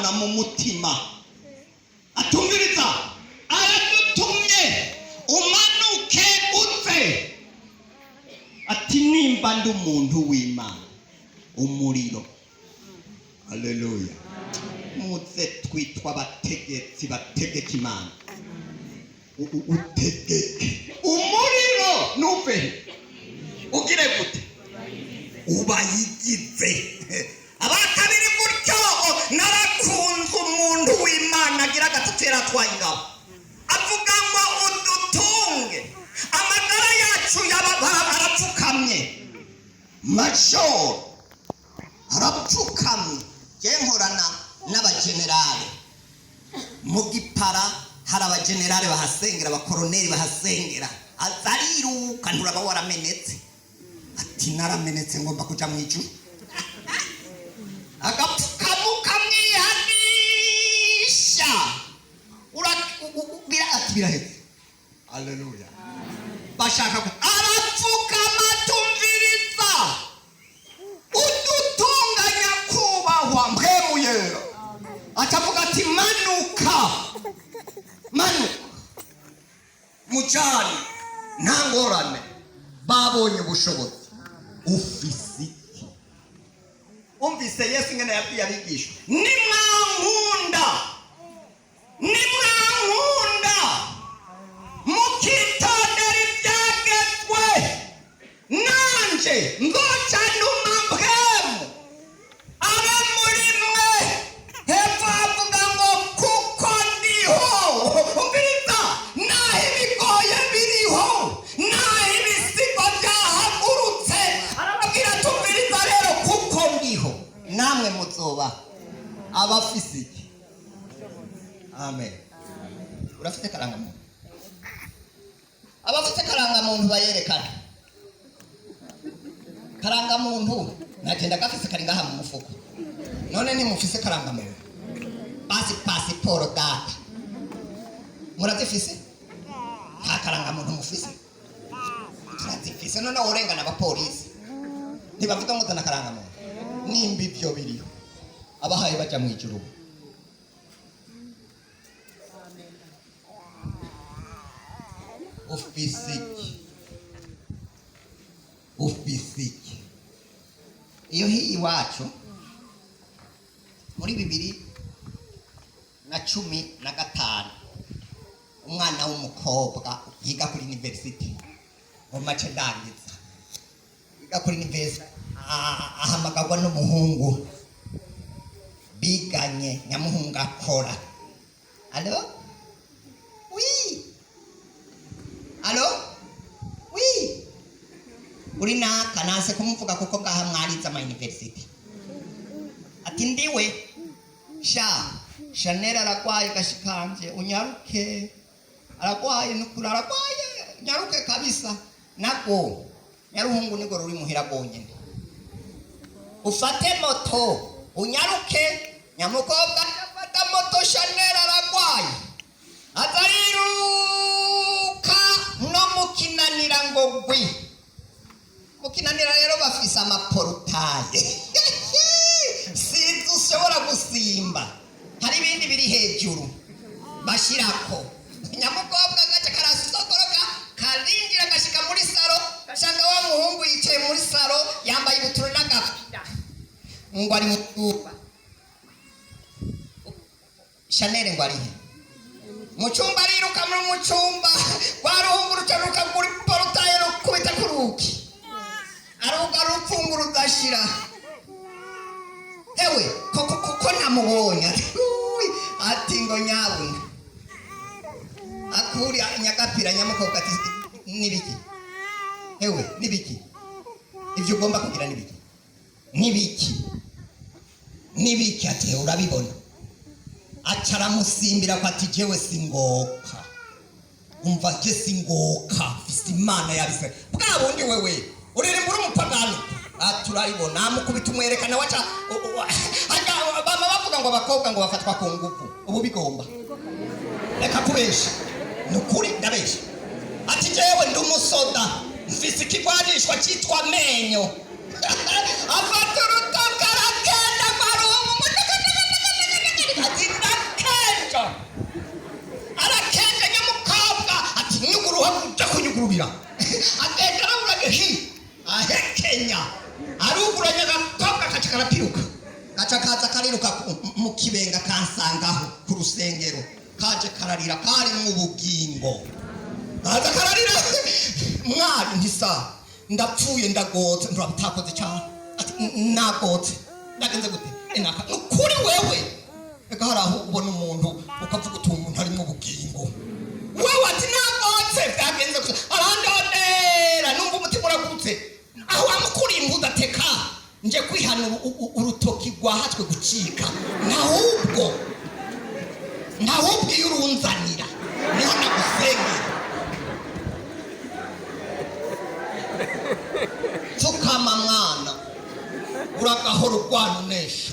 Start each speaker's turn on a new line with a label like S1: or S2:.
S1: w'Imana mu mutima atumviriza aradutumye umanuke uze ati nimba ndi umuntu w'Imana umuriro haleluya muze twitwa abategetsi bategeka Imana utegeke umuriro nuve ugire gute ubayigize abakabiri gutyo narakunze umuntu w'Imana agira gatutera twayingabo avuga ngo udutunge amagara yacu arapfukamye major arapfukamye yenkorana n'abagenerale mu gipara hari abagenerale bahasengera abakoroneri bahasengera azariruka nturaba waramenetse ati naramenetse ngomba kuja mu ijuru agapfukamuka mwihanisha urabira ati biraheze haleluya bashaka arapfukama tumviriza udutunganya kubahwa mpemuyera atavuga ati manuka mujani ntangorane babonye ubushobozi ufisi umvise Yesu ngene yabwiye abigisha nimwankunda mukitondera ibyagezwe nanje ngoca numambwemu abe muri mwe hepfo havuga ngo kuko ndiho umviriza naho ibigoye biriho naho ibisigo byahagurutse arababwira tumviriza rero kuko ndiho namwe muzoba abafise iki amen urafite karangamuntu abafite karangamuntu bayerekana karangamuntu nagenda gafise kari ngaha mu mufuko none ni mufise karangamuntu basi pasiporo data murazifise nta karangamuntu mufise turazifise none urengana abapolisi ntibavuga ngo zana karangamuntu nimba ibyo biriho abahaye baja mu ijuru ufisiki iyo hii iwacu muri 2015 umwana w'umukobwa yiga kuri university mu mace ndangiza yiga kuri university ahamagagwa n'umuhungu biganye nyamuhungu akora alo oui uri naka nase kumuvuga kuko ngaha mwariza ama university ati ndiwe Chanel aragwaye gashikanje unyaruke aragwaye nukura aragwaye nyaruke kabisa nako nyaruhungu niko ruri muhira bonyene ufate moto unyaruke nyamukobwa afata moto Chanel aragwaye atariruka no mukinanira ngo gwi mukinanira rero bafise amaportaye sinzi ushobora gusimba hari ibindi biri hejuru bashirako nyamukobwa gace karasokoroka karinjira gashika muri saro gashanga wa muhungu yicaye muri saro yambaye ibuturo n'agafita ngo ari mutuba Chanel ngo ari mu cyumba riruka mu cyumba waruhunguruka ruka kuri portaye no kubita kuruki aruga rupfungura udashira ewe koko namubonye ati ngo nyawe akuri nyagapira nyamukobwa ati nibiki ewe nibiki ibyo ugomba kugira nibiki ati urabibona acara musimbira ko ati jewe singoka umva je singoka Imana yabise bwa bundi wewe urire muri umupagano turayibona amukubita umwerekana wacha baba bavuga ngo abakobwa ngo bafatwa ku ngufu ubu bigomba reka kubesha nukuri ndabesha ati jewe ndi umusoda mfise ikigwanishwa cyitwa menyo afata urutoka arakenda marumu arugurira agenda aravuga hi ahekenya aruguranya agakobwa kaca karapiruka gaca kaza kariruka mu kibenga kansangaho ku rusengero kaje kararira kari mu bugingo kaza kararira mwari ntisa ndapfuye ndagotse ndabutakoze cyane ati nagotse ndagenze gute enaka nukuri wewe eka haraho ubona umuntu ukavuga uti umuntu ari mu bugingo wewe ati nagotse byagenze gute arandondera numva umutima uragurutse aho amukuri impuda teka nje kwihana urutoki rwahatswe gucika ntahubwo iyo urunzanira niho nagusengera tukama mwana uragahora urwana unesha